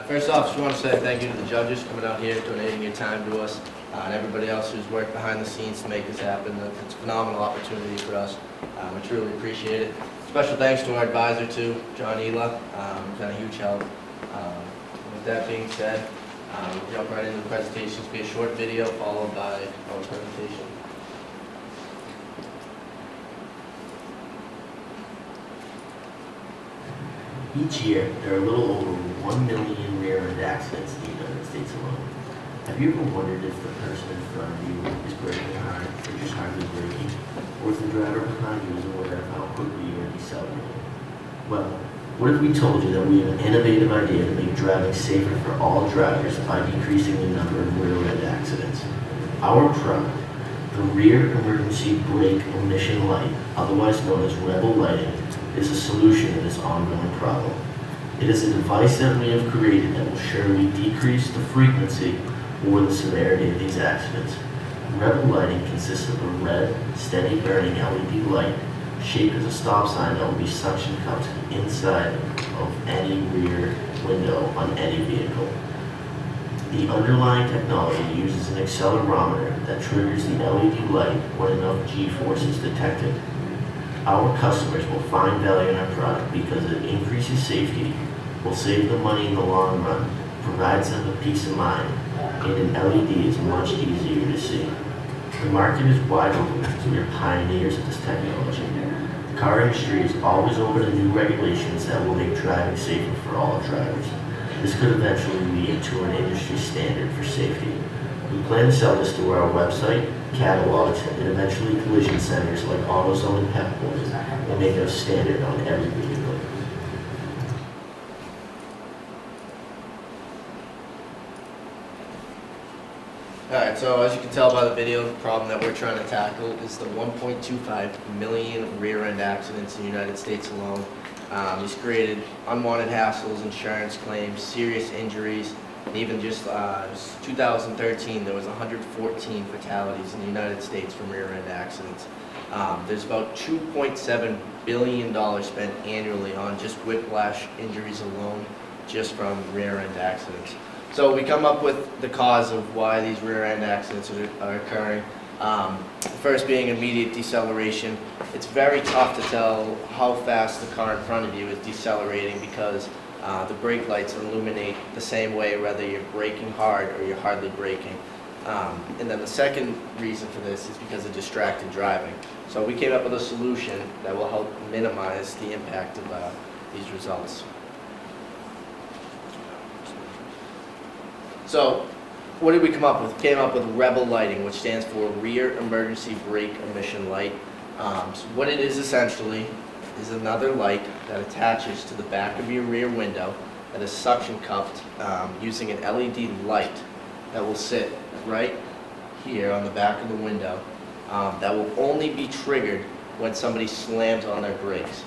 First off, just want to say thank you to the judges coming out here, donating your time to us, and everybody else who's worked behind the scenes to make this happen. It's a phenomenal opportunity for us. I truly appreciate it. Special thanks to our advisor too, John Ela. He's been a huge help. With that being said, we'll jump right into the presentation. It's be a short video followed by our presentation. Each year, there are a little over 1 million rear-end accidents in the United States alone. Have you ever wondered if the person in front of you is braking hard or just hardly braking? Or if the driver behind you is aware of how quickly you are decelerating? Well, what if we told you that we have an innovative idea to make driving safer for all drivers by decreasing the number of rear-end accidents? Our product, the Rear Emergency Brake Emission Light, otherwise known as Rebel Lighting, is a solution to this ongoing problem. It is a device that we have created that will surely decrease the frequency or the severity of these accidents. Rebel lighting consists of a red, steady burning LED light shaped as a stop sign that will be suction cupped to the inside of any rear window on any vehicle. The underlying technology uses an accelerometer that triggers the LED light when enough G-force is detected. Our customers will find value in our product because it increases safety, will save them money in the long run, provides them a peace of mind, and an LED is much easier to see. The market is wide open because we are pioneers of this technology. The car industry is always open to new regulations that will make driving safer for all drivers. This could eventually lead to an industry standard for safety. We plan to sell this through our website, catalogs, and eventually collision centers like AutoZone and Pep Boys will make us standard on every vehicle. Alright, so as you can tell by the video, the problem that we're trying to tackle is the 1.25 million rear-end accidents in the United States alone. These created unwanted hassles, insurance claims, serious injuries, and even just 2013, there was 114 fatalities in the United States from rear-end accidents. There's about $2.7 billion spent annually on just whiplash injuries alone, just from rear-end accidents. So we come up with the cause of why these rear-end accidents are occurring. First being immediate deceleration. It's very tough to tell how fast the car in front of you is decelerating because the brake lights illuminate the same way whether you're braking hard or you're hardly braking. And then the second reason for this is because of distracted driving. So we came up with a solution that will help minimize the impact of these results. So what did we come up with? We came up with Rebel Lighting, which stands for Rear Emergency Brake Emission Light. So what it is essentially is another light that attaches to the back of your rear window that is suction cupped using an LED light that will sit right here on the back of the window that will only be triggered when somebody slams on their brakes.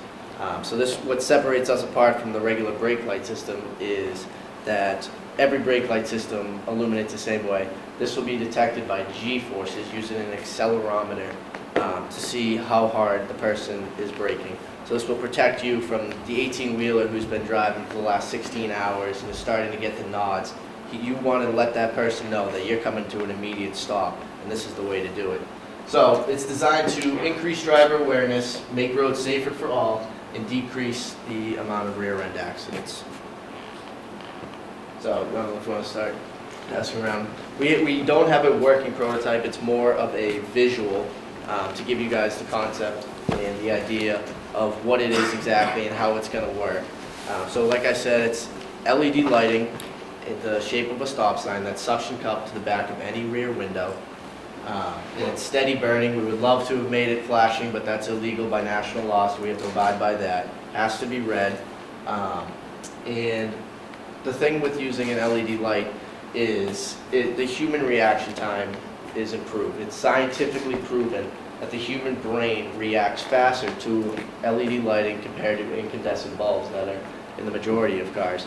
So this, what separates us apart from the regular brake light system is that every brake light system illuminates the same way. This will be detected by G-forces using an accelerometer to see how hard the person is braking. So this will protect you from the 18-wheeler who's been driving for the last 16 hours and is starting to get the nods. You want to let that person know that you're coming to an immediate stop, and this is the way to do it. So it's designed to increase driver awareness, make roads safer for all, and decrease the amount of rear-end accidents. So I don't know if you want to start passing around. We don't have a working prototype. It's more of a visual to give you guys the concept and the idea of what it is exactly and how it's going to work. So like I said, it's LED lighting in the shape of a stop sign that's suction cupped to the back of any rear window. And it's steady burning. We would love to have made it flashing, but that's illegal by national law, so we have to abide by that. Has to be red. And the thing with using an LED light is the human reaction time is improved. It's scientifically proven that the human brain reacts faster to LED lighting compared to incandescent bulbs that are in the majority of cars.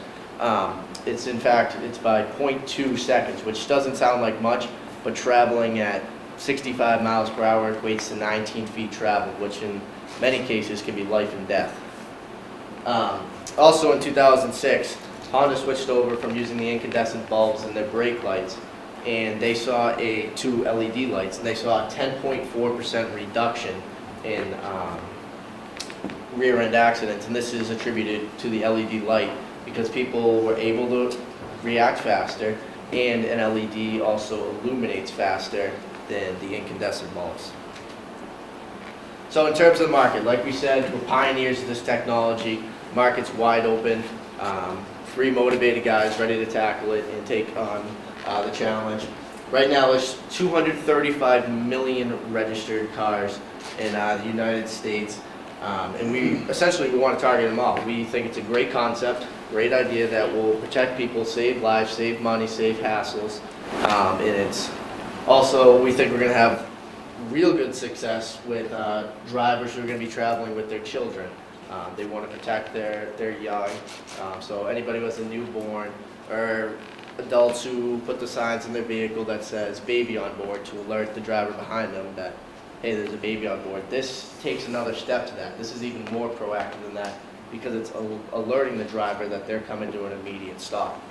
It's in fact, it's by 0.2 seconds, which doesn't sound like much, but traveling at 65 miles per hour equates to 19 feet traveled, which in many cases can be life and death. Also in 2006, Honda switched over from using the incandescent bulbs in their brake lights, and they saw to LED lights, and they saw a 10.4% reduction in rear end accidents, and this is attributed to the LED light because people were able to react faster, and an LED also illuminates faster than the incandescent bulbs. So in terms of the market, like we said, we're pioneers of this technology. Market's wide open. 3 motivated guys ready to tackle it and take on the challenge. Right now, there's 235 million registered cars in the United States, and we want to target them all. We think it's a great concept, great idea that will protect people, save lives, save money, save hassles, and it's also, we think we're going to have real good success with drivers who are going to be traveling with their children. They want to protect their young, so anybody who has a newborn or adults who put the signs in their vehicle that says baby on board to alert the driver behind them that, hey, there's a baby on board. This takes another step to that. This is even more proactive than that because it's alerting the driver that they're coming to an immediate stop.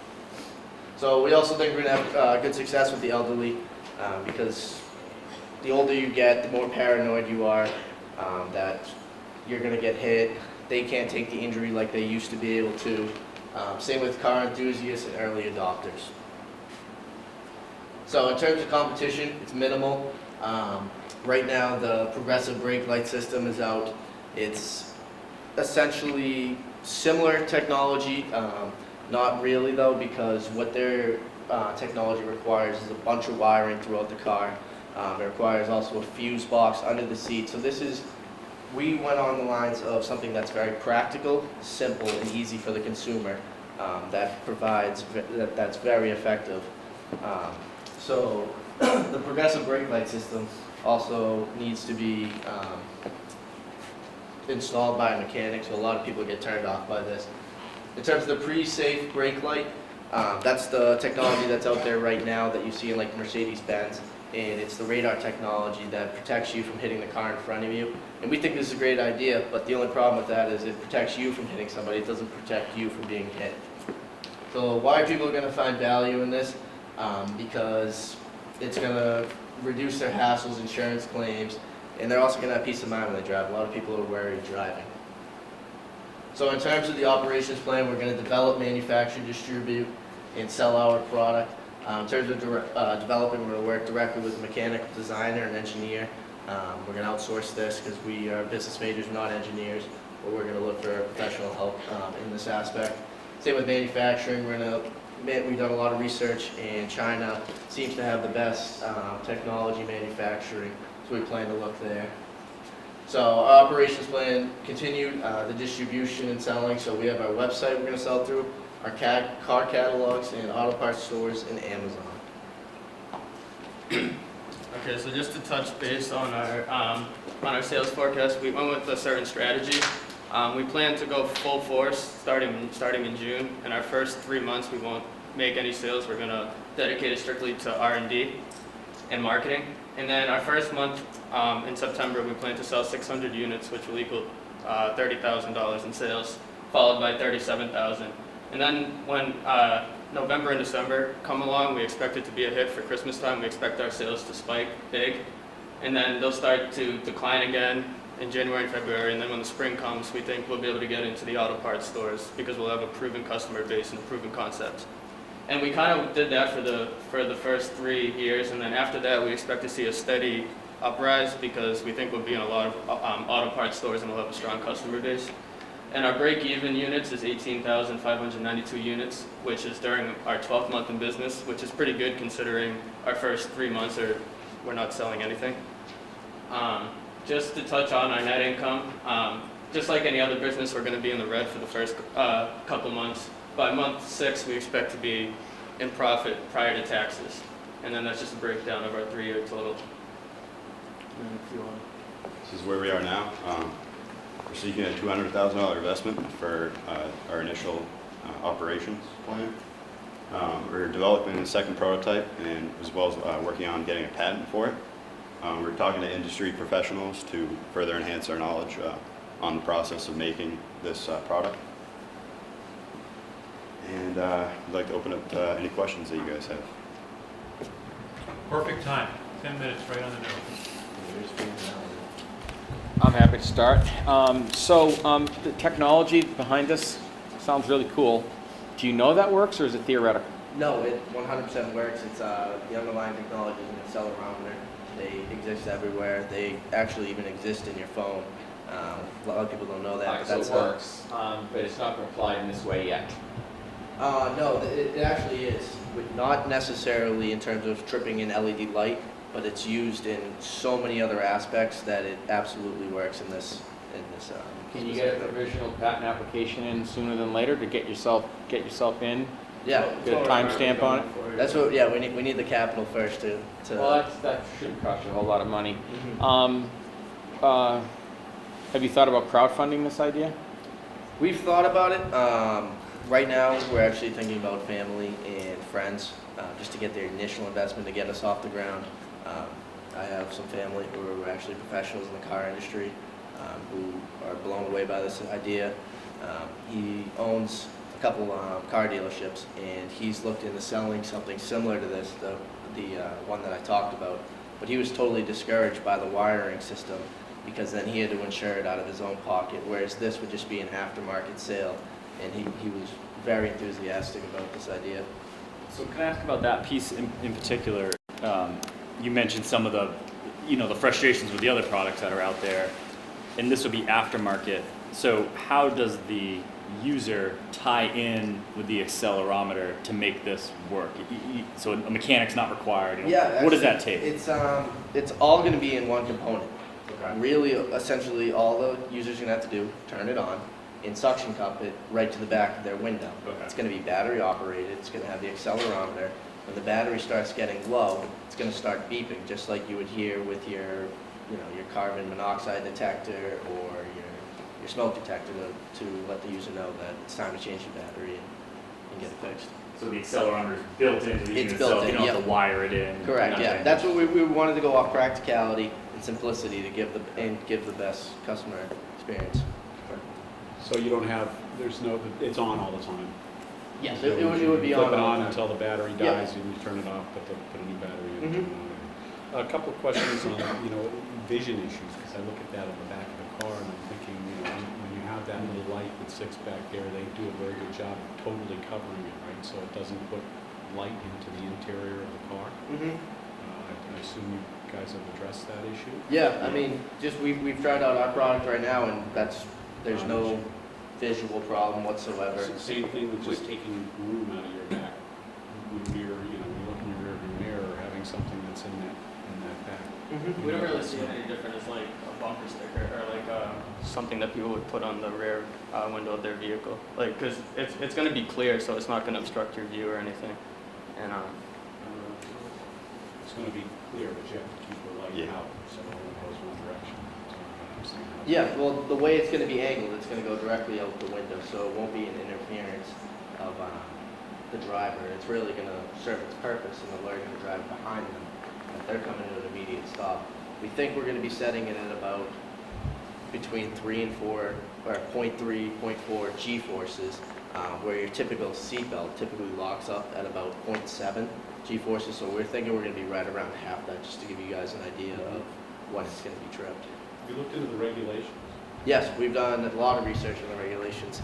So we also think we're going to have good success with the elderly because the older you get, the more paranoid you are that you're going to get hit. They can't take the injury like they used to be able to. Same with car enthusiasts and early adopters. So in terms of competition, it's minimal. Right now, the progressive brake light system is out. It's essentially similar technology, not really though, because what their technology requires is a bunch of wiring throughout the car. It requires also a fuse box under the seat. So we went on the lines of something that's very practical, simple, and easy for the consumer that's very effective. So the progressive brake light system also needs to be installed by a mechanic, so a lot of people get turned off by this. In terms of the pre-safe brake light, that's the technology that's out there right now that you see in like Mercedes-Benz, and it's the radar technology that protects you from hitting the car in front of you. And we think this is a great idea, but the only problem with that is it protects you from hitting somebody, it doesn't protect you from being hit. So why are people going to find value in this? Because it's going to reduce their hassles, insurance claims, and they're also going to have peace of mind when they drive. A lot of people are wary driving. So in terms of the operations plan, we're going to develop, manufacture, distribute, and sell our product. In terms of developing, we're going to work directly with a mechanical designer and engineer. We're going to outsource this because we are business majors, not engineers, but we're going to look for professional help in this aspect. Same with manufacturing. We've done a lot of research, and China seems to have the best technology manufacturing, so we plan to look there. So our operations plan continued, the distribution and selling. So we have our website we're going to sell through, our car catalogs, and auto parts stores, and Amazon. Okay, so just to touch base on our sales forecast, we went with a certain strategy. We plan to go full force starting in June. In our first 3 months, we won't make any sales. We're going to dedicate it strictly to R&D and marketing. And then our first month in September, we plan to sell 600 units, which will equal $30,000 in sales, followed by $37,000. And then when November and December come along, we expect it to be a hit for Christmas time. We expect our sales to spike big, and then they'll start to decline again in January and February. And then when the spring comes, we think we'll be able to get into the auto parts stores because we'll have a proven customer base and a proven concept. And we kind of did that for the first 3 years, and then after that, we expect to see a steady uprise because we think we'll be in a lot of auto parts stores and we'll have a strong customer base. And our break-even units is 18,592 units, which is during our 12th month in business, which is pretty good considering our first 3 months we're not selling anything. Just to touch on our net income, just like any other business, we're going to be in the red for the first couple months. By month 6, we expect to be in profit prior to taxes. And then that's just a breakdown of our 3-year total. If you want. This is where we are now. We're seeking a $200,000 investment for our initial operations plan. We're developing a second prototype and as well as working on getting a patent for it. We're talking to industry professionals to further enhance our knowledge on the process of making this product. And I'd like to open up to any questions that you guys have. Perfect time, 10 minutes, right on the nose. I'm happy to start. The technology behind this sounds really cool. Do you know that works, or is it theoretical? No, it 100% works. It's the underlying technology is an accelerometer. They exist everywhere. They actually even exist in your phone. A lot of people don't know that. Alright, But so that's it works, but it's not been applied in this way yet. No, it actually is. Not necessarily in terms of tripping an LED light, but it's used in so many other aspects that it absolutely works in this. Can you get a provisional patent application in sooner than later to get yourself in? Yeah, Get a timestamp on it? that's what. Yeah, we need the capital first to. Well, that shouldn't cost you a whole lot of money. Mhm. Have you thought about crowdfunding this idea? We've thought about it. Right now, we're actually thinking about family and friends, just to get their initial investment to get us off the ground. I have some family who are actually professionals in the car industry, who are blown away by this idea. He owns a couple car dealerships, and he's looked into selling something similar to this, the one that I talked about. But he was totally discouraged by the wiring system, because then he had to insure it out of his own pocket, whereas this would just be an aftermarket sale. And he was very enthusiastic about this idea. So can I ask about that piece in particular? You mentioned some of the, the frustrations with the other products that are out there, and this would be aftermarket. So how does the user tie in with the accelerometer to make this work? So a mechanic's not required. Yeah. What does actually, that take? It's all going to be in one component. Okay. Really, essentially, all the user's going to have to do, turn it on, and suction cup it right to the back of their window. Okay. It's going to be battery operated. It's going to have the accelerometer. When the battery starts getting low, it's going to start beeping, just like you would hear with your carbon monoxide detector or your smoke detector to let the user know that it's time to change your battery and get it fixed. So the accelerometer is built into the It's unit built itself. in, You don't have yep. to wire it in. Correct. Yeah, nothing. that's what we wanted to go off practicality and simplicity to give the best customer experience. So you don't have, it's on all the time? Yes, it would be Flip it on. on until the battery Yeah. dies and you turn it off, put a new battery in. Mhm. Turn it on. A couple of questions on, vision issues, because I look at that on the back of the car and I'm thinking, when you have that little light that sits back there, they do a very good job of totally covering it, right? So it doesn't put light into the interior of the car. Mhm. I assume you guys have addressed that issue? Yeah, I mean, just we've tried out our product right now, and there's no visual problem whatsoever. Same thing with just taking room out of your back mirror, when you look in your rearview mirror, or having something that's in that back. We don't really see it any different as like a bumper sticker or like something that people would put on the rear window of their vehicle. Like, because it's going to be clear, so it's not going to obstruct your view or anything. And It's going to be clear, but you have to keep the light Yeah. out, so it only goes one direction. So I'm saying how- Yeah, well, the way it's going to be angled, it's going to go directly out the window, so it won't be an interference of the driver. It's really going to serve its purpose, and they're learning to drive behind them. If they're coming to an immediate stop. We think we're going to be setting it at about between 3 and 4, or 0.3, 0.4 G-forces, where your typical seatbelt typically locks up at about 0.7 G-forces. So we're thinking we're going to be right around half that, just to give you guys an idea of when it's going to be tripped. Have you looked into the regulations? Yes, we've done a lot of research on the regulations.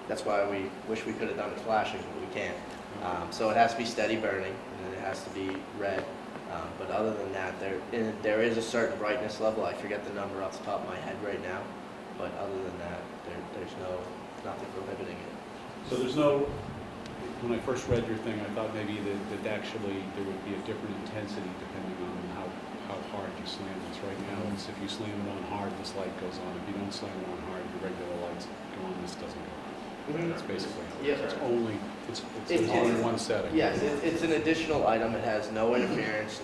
That's why we wish we could have done it flashing, but we can't. So it has to be steady burning, and then it has to be red. But other than that, there is a certain brightness level. I forget the number off the top of my head right now. But other than that, there's nothing prohibiting it. So when I first read your thing, I thought maybe that actually there would be a different intensity depending on how hard you slam this. Right now, it's if you slam it on hard, this light goes on. If you don't slam it on hard, your regular lights go on, this doesn't go on. That's basically how it Yes, is. sir. It's It's- only one setting. Yes, it's an additional item. It has no interference,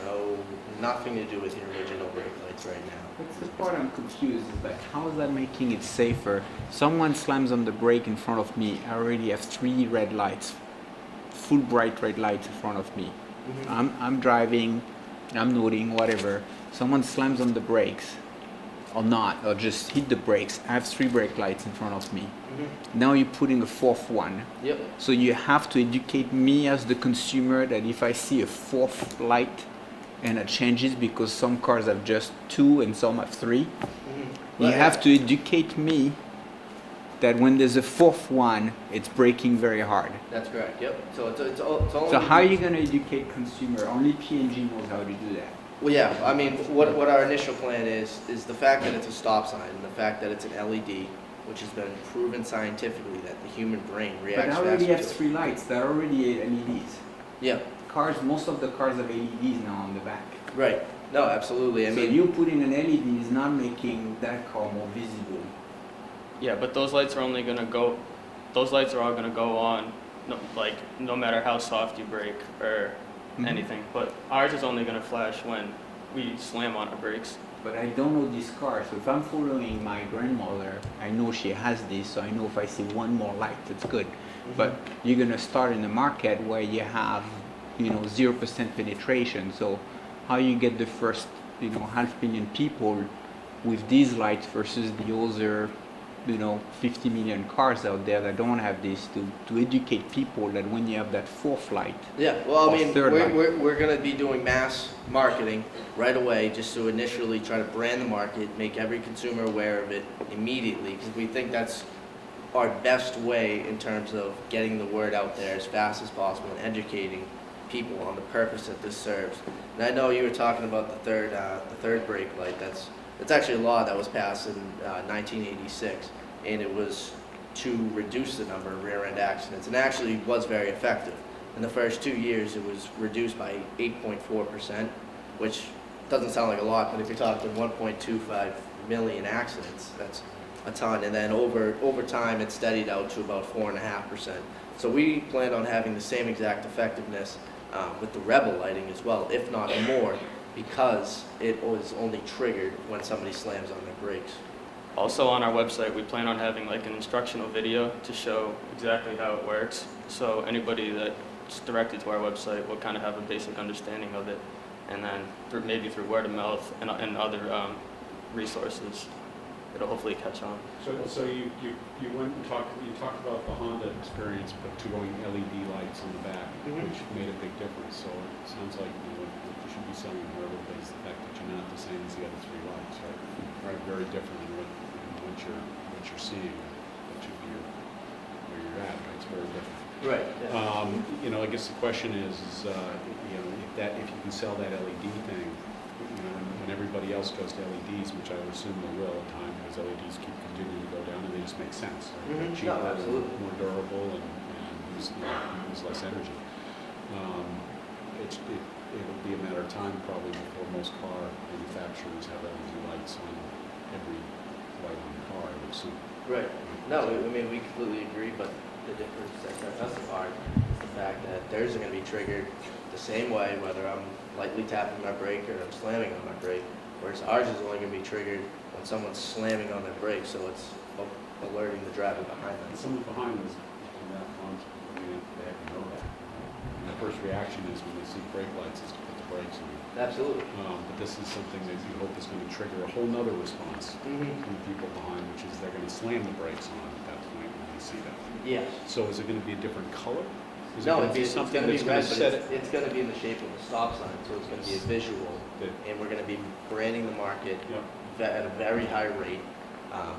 nothing to do with your original brake lights right now. That's the part I'm confused. Is like, how is that making it safer? Someone slams on the brake in front of me. I already have 3 red lights, full bright red lights in front of me. I'm driving, I'm noting, whatever. Someone slams on the brakes. or not, or just hit the brakes. I have 3 brake lights in front of me. Mm-hmm. Now you're putting a 4th one. Yep. So you have to educate me as the consumer that if I see a 4th light and it changes because some cars have just 2 and some have 3, you have to educate me that when there's a 4th one, it's braking very hard. That's correct, yep. So it's only... So how are you going to educate consumer? Only P&G knows how to do that. Well, yeah, I mean, what our initial plan is the fact that it's a stop sign and the fact that it's an LED, which has been proven scientifically that the human brain But reacts I already faster have to it. 3 lights. They're already LEDs. Yeah, Cars, most of the cars have LEDs now on the back. right. No, absolutely. I So mean, you putting an LED is not making that car more visible. Yeah, but those lights are only gonna go, those lights are all gonna go on, no matter how soft you brake or Mhm. anything. But ours is only gonna flash when we slam on our brakes. But I don't know this car, so if I'm following my grandmother, I know she has this, so I know if I see one more light, it's good. But you're gonna start in a market where you have, 0% penetration. So how you get the first, 500,000 people with these lights versus the other, 50 million cars out there that don't have this to educate people that when you have that 4th light, yeah, well, I Or mean, third light. we're going to be doing mass marketing right away just to initially try to brand the market, make every consumer aware of it immediately, because we think that's our best way in terms of getting the word out there as fast as possible and educating people on the purpose that this serves. And I know you were talking about the third brake light. That's actually a law that was passed in 1986, and it was to reduce the number of rear-end accidents, and actually was very effective. In the first 2 years, it was reduced by 8.4%, which doesn't sound like a lot, but if you're talking 1.25 million accidents, that's a ton. And then over time, it steadied out to about 4.5%. So we plan on having the same exact effectiveness with the Rebel lighting as well, if not more, because it was only triggered when somebody slams on their brakes. Also on our website, we plan on having like an instructional video to show exactly how it works. So anybody that's directed to our website will kind of have a basic understanding of it. And then maybe through word of mouth and other resources, it'll hopefully catch on. So you went and talked about the Honda experience, but to going LED lights on the back, Mhm. which made a big difference. So it sounds like what you should be selling more is the fact that you're not the same as the other 3 lights, right? Right, very different in what you're seeing. That should be where you're at, right? It's very different. Right. I guess the question is if you can sell that LED thing, when everybody else goes to LEDs, which I would assume they will at time, because LEDs keep continuing to go down, and they just make sense. Right? They're Mhm. cheaper, No, absolutely. more durable, and use less energy. It'll be a matter of time probably before most car manufacturers have LED lights on every light on the car, I would assume. Right. No, I mean, we completely agree, but the difference that sets us apart is the fact that theirs are going to be triggered the same way, whether I'm lightly tapping my brake or I'm slamming on my brake, whereas ours is only going to be triggered when someone's slamming on their brake, so it's alerting the driver behind them. And someone behind us, they have to know that. And the first reaction is when they see brake lights is to put the brakes on. Absolutely. But this is something that you hope is going to trigger a whole nother response Mhm. from the people behind, which is they're going to slam the brakes on at that point when they see that. Yes. So is it going to be a different color? Is No, it going to be it's something going to that's be going red, to but set it? it's going to be in the shape of a stop sign, so it's going to be a visual, that- and we're going to be branding the market Yeah. at a very high rate,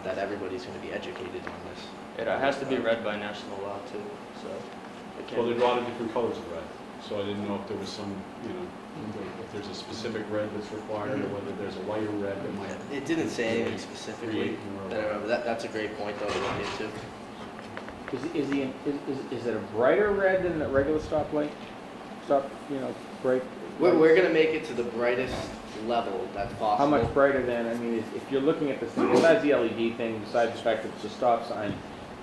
that everybody's going to be educated on this. It has to be read by national law too, so it can't Well, there's be- a lot of different colors of red, so I didn't know if there was some, if there's a specific red that's required, or whether there's a lighter red that might. It didn't say anything specifically create more of that I a- remember. That's a great point though to look into. Is it a brighter red than the regular stoplight? Brake? We're going to make it to the brightest level that's possible. How much brighter than, I mean, if you're looking at this thing, besides the LED thing, besides the fact that it's a stop sign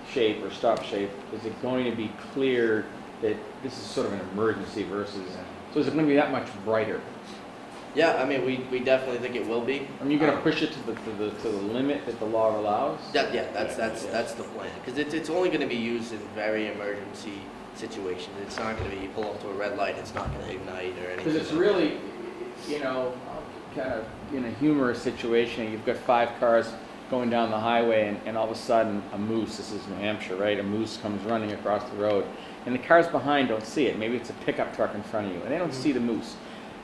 shape or stop shape, is it going to be clear that this is sort of an emergency versus, so is it going to be that much brighter? Yeah, I mean, we definitely think it will be. I mean, you're going to push it to the limit that the law allows? That's the plan. Because it's only going to be used in very emergency situations. It's not going to be you pull up to a red light, it's not going to ignite or anything. Because it's really, kind of in a humorous situation. You've got 5 cars going down the highway, and all of a sudden a moose, this is New Hampshire, right? A moose comes running across the road, and the cars behind don't see it. Maybe it's a pickup truck in front of you, and they don't see the moose.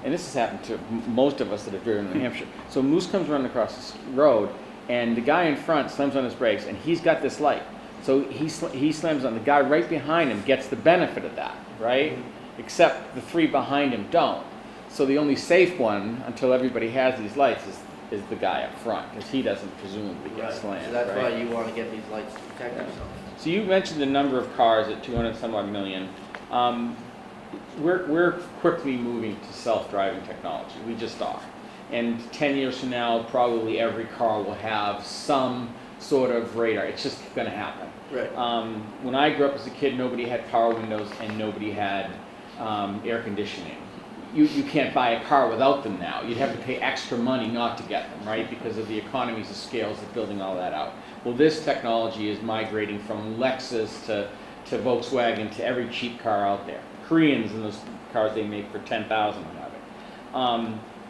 And this has happened to most of us that have driven in New Hampshire. So a moose comes running across this road, and the guy in front slams on his brakes, and he's got this light. So he slams on. The guy right behind him gets the benefit of that, right? Except the 3 behind him don't. So the only safe one, until everybody has these lights, is the guy up front, because he doesn't presumably get Right. slammed. So that's right? why you want to get these lights to protect Yeah. yourself. So you mentioned the number of cars at 200 some odd million. We're quickly moving to self-driving technology. We just are. And 10 years from now, probably every car will have some sort of radar. It's just going to happen. Right. When I grew up as a kid, nobody had power windows and nobody had air conditioning. You can't buy a car without them now. You'd have to pay extra money not to get them, right? Because of the economies of scales of building all that out. Well, this technology is migrating from Lexus to Volkswagen to every cheap car out there. Koreans and those cars they make for $10,000 have it.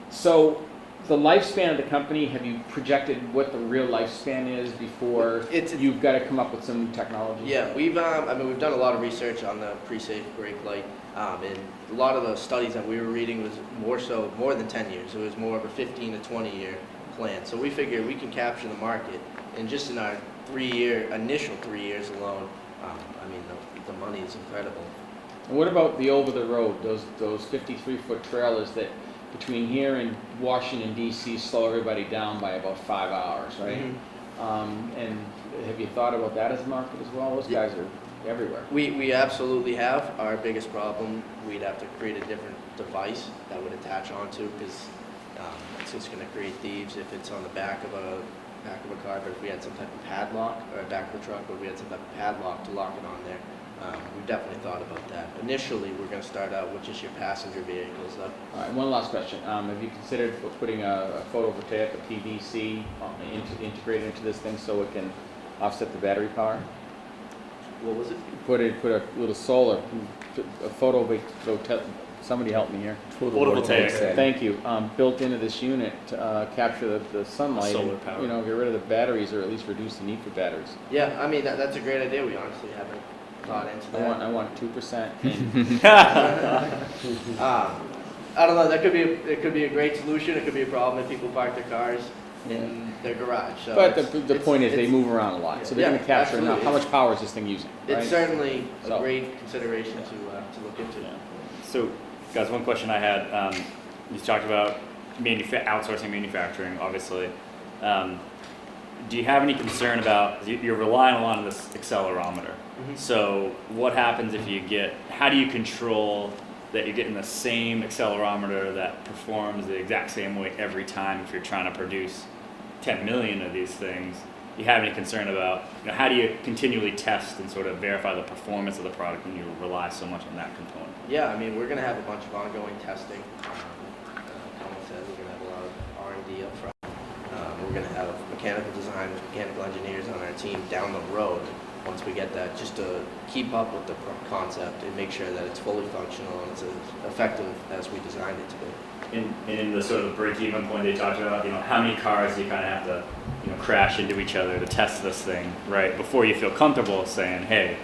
So the lifespan of the company, have you projected what the real lifespan is before you've got to come up with some new technology? Yeah, we've done a lot of research on the pre-safe brake light, and a lot of the studies that we were reading was more than 10 years. It was more of a 15 to 20 year plan. So we figured we can capture the market, and just in our initial 3 years alone, the money is incredible. And what about the over-the-road, those 53-foot trailers that between here and Washington, D.C. slow everybody down by about 5 hours, right? Mm-hmm. And have you thought about that as a market as well? Those guys are everywhere. We absolutely have. Our biggest problem, we'd have to create a different device that would attach onto, because it's just going to create thieves if it's on the back of a car. But if we had some type of padlock, or back of the truck, but we had some type of padlock to lock it on there, we've definitely thought about that. Initially, we're going to start out with just your passenger vehicles, though. All right, one last question. Have you considered putting a photovoltaic, a PVC, integrated into this thing so it can offset the battery power? What was it? Put a little solar, a photovoltaic. Somebody help me here. Photovoltaic. Thank you. Built into this unit to capture the sunlight. Solar and, power. get rid of the batteries, or at least reduce the need for batteries. Yeah, that's a great idea. We honestly haven't thought into that. I want 2%. I don't know. It could be a great solution. It could be a problem if people park their cars in their garage. So But the it's- point is they it's- move around a lot, so they're Yeah, going to capture enough. absolutely. How much power is this thing using? It's right? certainly a So- great consideration to look into. So, guys, one question I had, you talked about outsourcing manufacturing, obviously. Do you have any concern about, you're relying a lot on this accelerometer. Mhm. So what happens if how do you control that you're getting the same accelerometer that performs the exact same way every time if you're trying to produce 10 million of these things? Do you have any concern about, how do you continually test and sort of verify the performance of the product when you rely so much on that component? Yeah, we're going to have a bunch of ongoing testing. Colin said we're going to have a lot of R&D up front. We're going to have mechanical designers, mechanical engineers on our team down the road once we get that, just to keep up with the concept and make sure that it's fully functional and it's as effective as we designed it to be. In the sort of break-even point they talked about, how many cars do you kind of have to, crash into each other to test this thing, right? Before you feel comfortable saying, hey,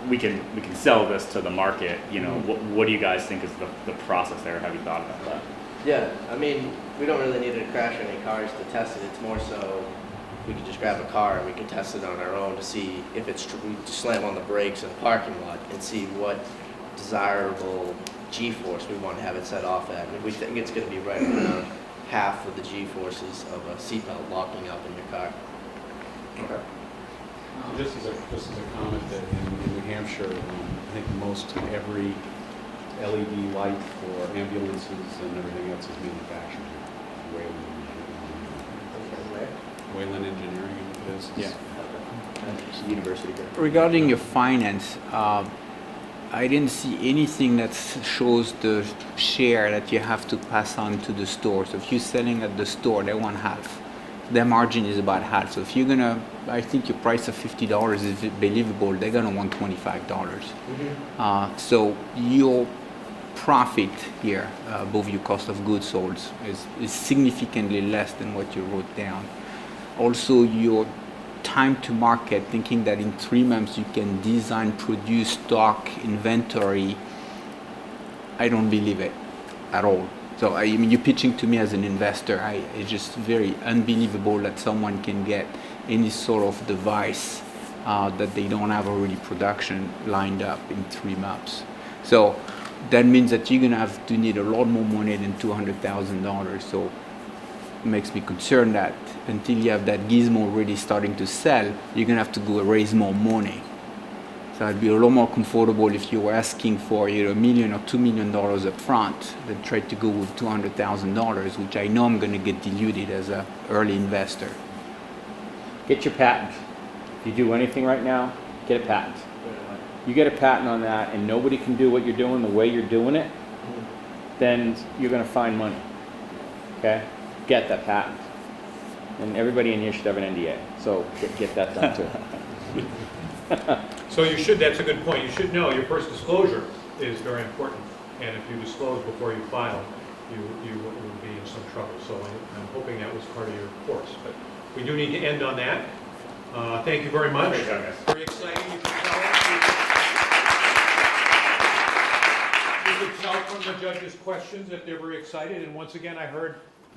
we can sell this to the market. What do you guys think is the process there? Have you thought about that? Yeah, we don't really need to crash any cars to test it. It's more so we can just grab a car and we can test it on our own to see if it's true. We just slam on the brakes in the parking lot and see what desirable G-force we want to have it set off at. And we think it's going to be right around half of the G-forces of a seatbelt locking up in your car. Okay. Just as a comment that in New Hampshire, I think most every LED light for ambulances and everything else is manufactured here. Wayland Engineering, I think it is. Yeah. University. Regarding your finance, I didn't see anything that shows the share that you have to pass on to the store. So if you're selling at the store, they want half. Their margin is about half. So if you're gonna, I think your price of $50 is believable. They're gonna want $25. So your profit here above your cost of goods sold is significantly less than what you wrote down. Also, your time to market, thinking that in 3 months you can design, produce, stock, inventory, I don't believe it at all. So I mean, you're pitching to me as an investor. It's just very unbelievable that someone can get any sort of device that they don't have already production lined up in 3 months. So that means that you're gonna have to need a lot more money than $200,000. So it makes me concerned that until you have that gizmo already starting to sell, you're gonna have to go raise more money. So I'd be a lot more comfortable if you were asking for $1 million or $2 million up front than try to go with $200,000, which I know I'm gonna get diluted as an early investor. Get your patent. If you do anything right now, get a patent. You get a patent on that and nobody can do what you're doing the way you're doing it, then you're gonna find money, okay? Get that patent. And everybody in here should have an NDA, so get that done too. So you should, that's a good point, you should know your first disclosure is very important, and if you disclose before you file, you will be in some trouble. So I'm hoping that was part of your course, but we do need to end on that. Thank you very much. Very exciting, you can tell. You can tell from the judges' questions that they're very excited, and once again, I heard